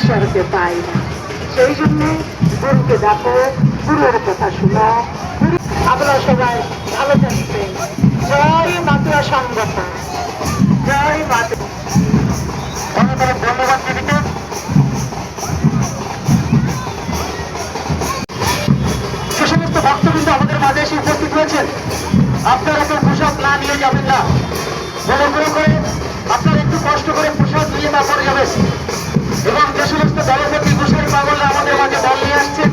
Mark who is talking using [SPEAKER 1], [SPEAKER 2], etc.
[SPEAKER 1] ঈশ্বরকে পাই না। সেই জন্য গুরুকে ডাকো, গুরুর কথা শুনো। আপনারা সবাই ভালো থাকবেন। জয় মাতুয়া সংগঠন, জয় মাতুয়া। অনেক অনেক ধন্যবাদ দিদিকে। যে সমস্ত ভক্তবৃন্দ আমাদের মাঝে এসে উপস্থিত হয়েছেন, আপনারা কেউ পোশাক না নিয়ে যাবেন না। অনুগ্রহ করে আপনারা একটু কষ্ট করে পোশাক নিয়ে তারপরে যাবেন। এবং যে সমস্ত দলপতি গোসাই পাগলরা আমাদের মাঝে দল নিয়ে আসছে,